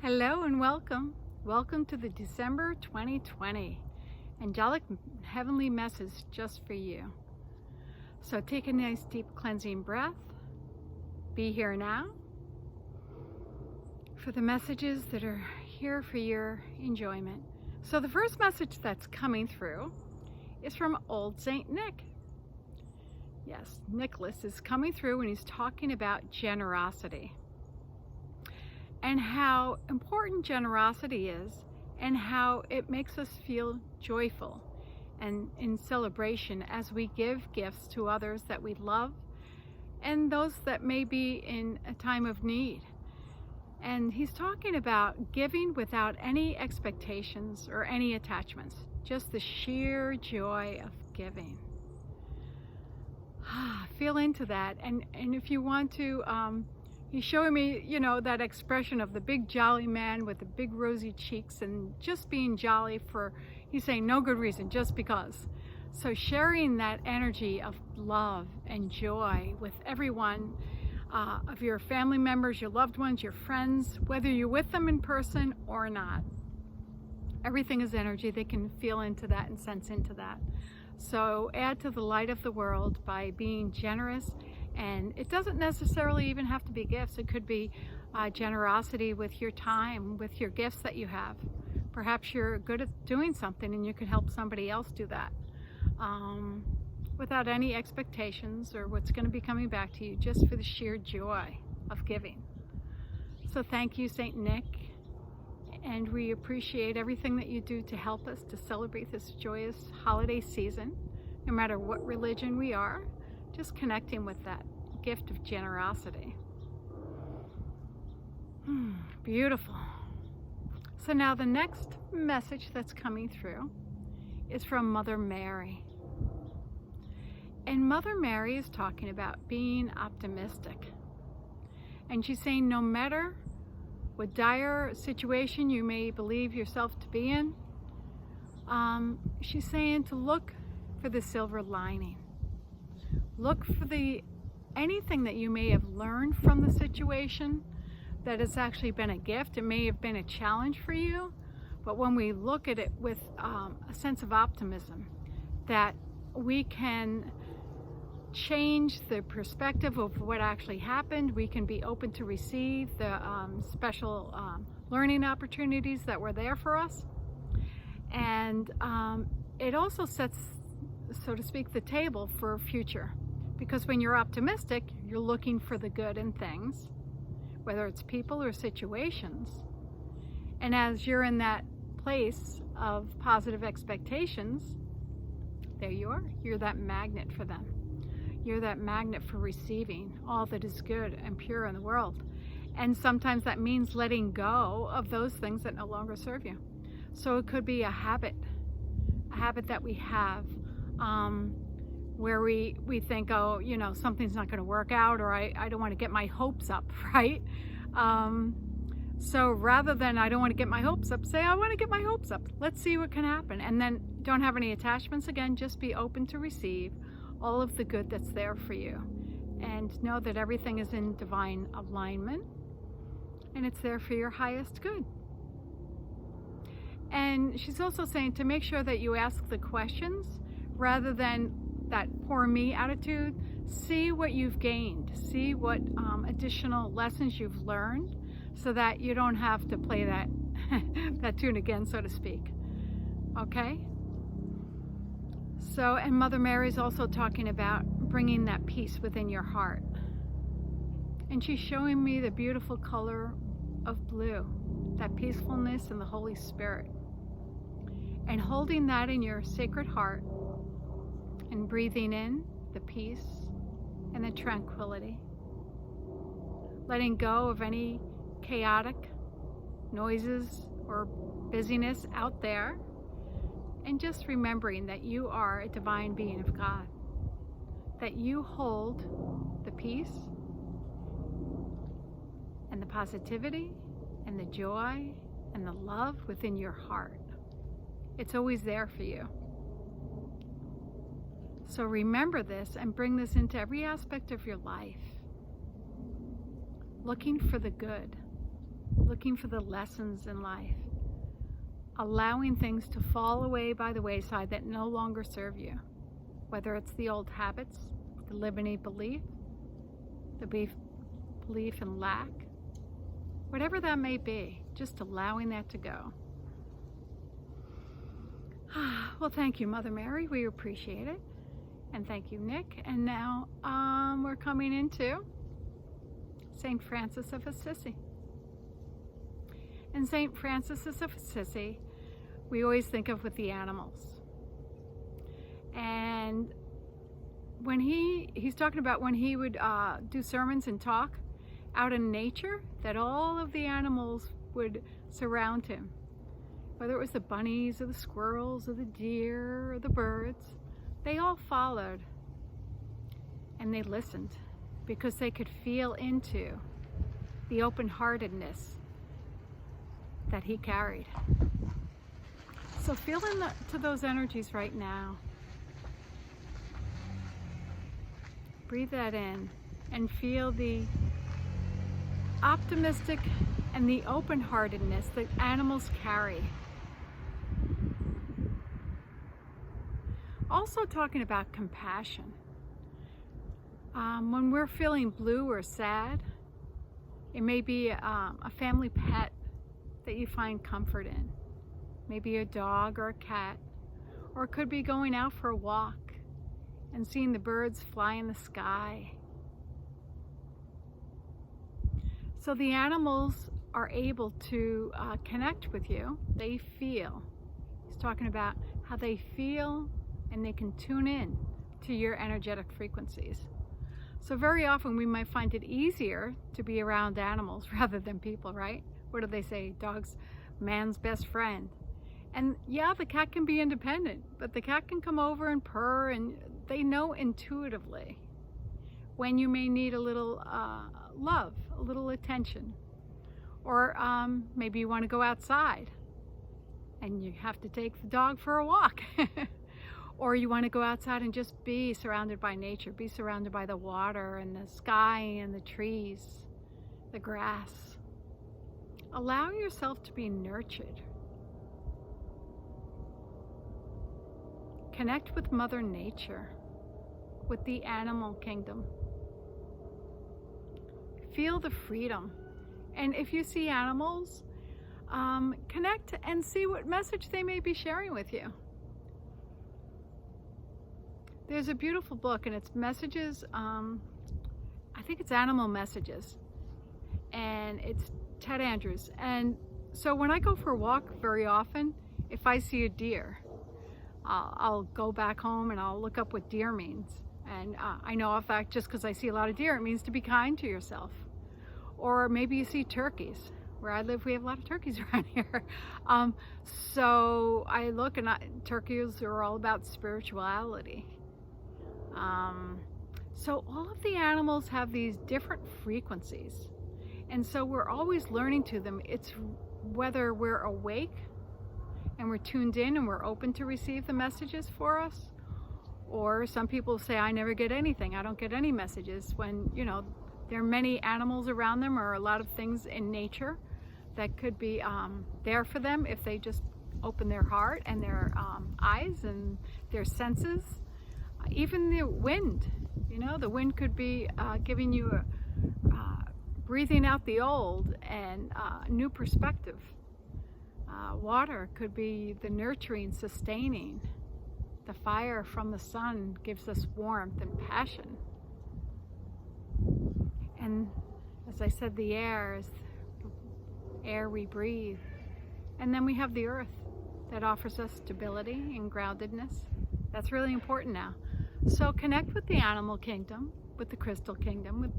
Hello and welcome. Welcome to the December 2020 angelic heavenly message just for you. So take a nice deep cleansing breath. Be here now for the messages that are here for your enjoyment. So the first message that's coming through is from Old Saint Nick. Yes, Nicholas is coming through and he's talking about generosity and how important generosity is and how it makes us feel joyful and in celebration as we give gifts to others that we love and those that may be in a time of need. And he's talking about giving without any expectations or any attachments, just the sheer joy of giving. Feel into that, and if you want to, he's showing me, that expression of the big jolly man with the big rosy cheeks and just being jolly for, he's saying no good reason, just because. So sharing that energy of love and joy with everyone, of your family members, your loved ones, your friends, whether you're with them in person or not. Everything is energy. They can feel into that and sense into that. So add to the light of the world by being generous. And it doesn't necessarily even have to be gifts. It could be generosity with your time, with your gifts that you have. Perhaps you're good at doing something and you can help somebody else do that without any expectations or what's going to be coming back to you, just for the sheer joy of giving. So thank you, Saint Nick. And we appreciate everything that you do to help us to celebrate this joyous holiday season, no matter what religion we are, just connecting with that gift of generosity. Beautiful. So now the next message that's coming through is from Mother Mary. And Mother Mary is talking about being optimistic. And she's saying no matter what dire situation you may believe yourself to be in, she's saying to look for the silver lining. Look for anything that you may have learned from the situation that has actually been a gift. It may have been a challenge for you, but when we look at it with a sense of optimism, that we can change the perspective of what actually happened. We can be open to receive the special learning opportunities that were there for us. And it also sets, so to speak, the table for future. Because when you're optimistic, you're looking for the good in things, whether it's people or situations. And as you're in that place of positive expectations, there you are. You're that magnet for them. You're that magnet for receiving all that is good and pure in the world. And sometimes that means letting go of those things that no longer serve you. So it could be a habit that we have, where we think, oh, something's not going to work out, or I don't want to get my hopes up, right? So rather than I don't want to get my hopes up, say I want to get my hopes up. Let's see what can happen. And then don't have any attachments again, just be open to receive all of the good that's there for you. And know that everything is in divine alignment and it's there for your highest good. And she's also saying to make sure that you ask the questions rather than that poor me attitude. See what you've gained. See what additional lessons you've learned so that you don't have to play that, that tune again, so to speak. Okay? So, and Mother Mary's also talking about bringing that peace within your heart. And she's showing me the beautiful color of blue, that peacefulness and the Holy Spirit. And holding that in your sacred heart and breathing in the peace and the tranquility. Letting go of any chaotic noises or busyness out there. And just remembering that you are a divine being of God. That you hold the peace and the positivity and the joy and the love within your heart. It's always there for you. So remember this and bring this into every aspect of your life. Looking for the good. looking for the lessons in life, allowing things to fall away by the wayside that no longer serve you, whether it's the old habits, the limiting belief, the belief in lack, whatever that may be, just allowing that to go. Well, thank you, Mother Mary. We appreciate it. And thank you, Nick. And now we're coming into St. Francis of Assisi. And St. Francis of Assisi, we always think of with the animals. And when he's talking about when he would do sermons and talk out in nature, that all of the animals would surround him. Whether it was the bunnies or the squirrels or the deer or the birds, they all followed and they listened because they could feel into the open-heartedness that he carried. So feel into those energies right now. Breathe that in and feel the optimistic and the open-heartedness that animals carry. Also talking about compassion. When we're feeling blue or sad, it may be a family pet that you find comfort in. Maybe a dog or a cat, or it could be going out for a walk and seeing the birds fly in the sky. So the animals are able to connect with you. They feel. He's talking about how they feel and they can tune in to your energetic frequencies. So very often we might find it easier to be around animals rather than people, right? What do they say? Dog's man's best friend. And yeah, the cat can be independent, but the cat can come over and purr, and they know intuitively when you may need a little love, a little attention. Or maybe you want to go outside and you have to take the dog for a walk. Or you want to go outside and just be surrounded by nature, be surrounded by the water and the sky and the trees, the grass. Allow yourself to be nurtured. Connect with Mother Nature, with the animal kingdom. Feel the freedom. And if you see animals, connect and see what message they may be sharing with you. There's a beautiful book, and it's messages, I think it's Animal Messages, and it's Ted Andrews. And so when I go for a walk very often, if I see a deer, I'll go back home and I'll look up what deer means. And I know, in fact, just because I see a lot of deer, it means to be kind to yourself. Or maybe you see turkeys. Where I live, we have a lot of turkeys around here. So I look, and turkeys are all about spirituality. So all of the animals have these different frequencies. And so we're always learning to them. It's whether we're awake and we're tuned in and we're open to receive the messages for us. Or some people say, I never get anything. I don't get any messages, when, you know, there are many animals around them, or a lot of things in nature that could be there for them if they just open their heart and their eyes and their senses. Even the wind, you know, the wind could be giving you breathing out the old and new perspective. Water could be the nurturing, sustaining. The fire from the sun gives us warmth and passion. And as I said, the air is air we breathe. And then we have the earth that offers us stability and groundedness. That's really important now. So connect with the animal kingdom, with the crystal kingdom,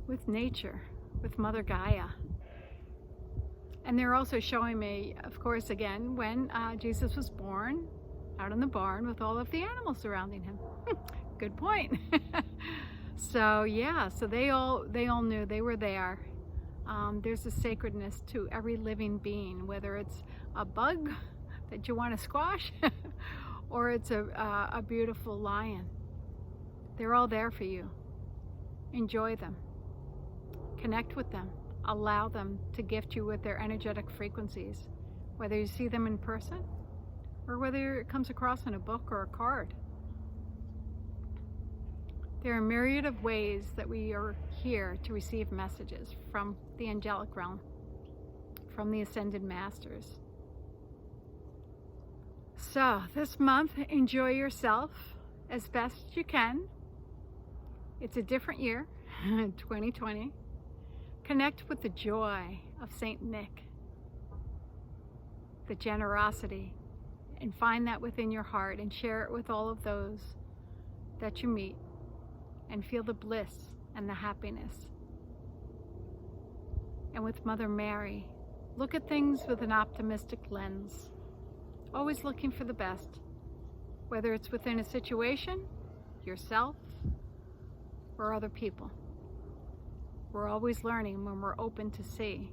with nature, with Mother Gaia. And they're also showing me, of course, again, when Jesus was born out in the barn with all of the animals surrounding him. Good point. So yeah, so they all knew they were there. There's a sacredness to every living being, whether it's a bug that you want to squash or it's a beautiful lion. They're all there for you. Enjoy them. Connect with them. allow them to gift you with their energetic frequencies, whether you see them in person or whether it comes across in a book or a card. There are a myriad of ways that we are here to receive messages from the angelic realm, from the Ascended Masters. So this month, enjoy yourself as best you can. It's a different year, 2020. Connect with the joy of Saint Nick, the generosity, and find that within your heart and share it with all of those that you meet, and feel the bliss and the happiness. And with Mother Mary, look at things with an optimistic lens, always looking for the best, whether it's within a situation, yourself, or other people. We're always learning when we're open to see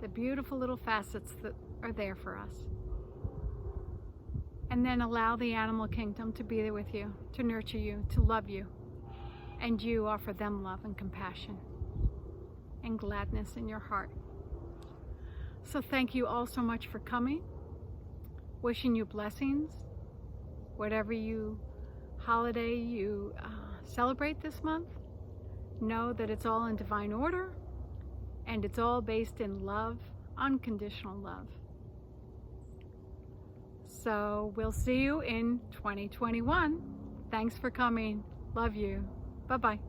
the beautiful little facets that are there for us. And then allow the animal kingdom to be there with you, to nurture you, to love you, and you offer them love and compassion and gladness in your heart. So thank you all so much for coming. Wishing you blessings, whatever holiday you celebrate this month. Know that it's all in divine order, and it's all based in love, unconditional love. So we'll see you in 2021. Thanks for coming. Love you. Bye-bye.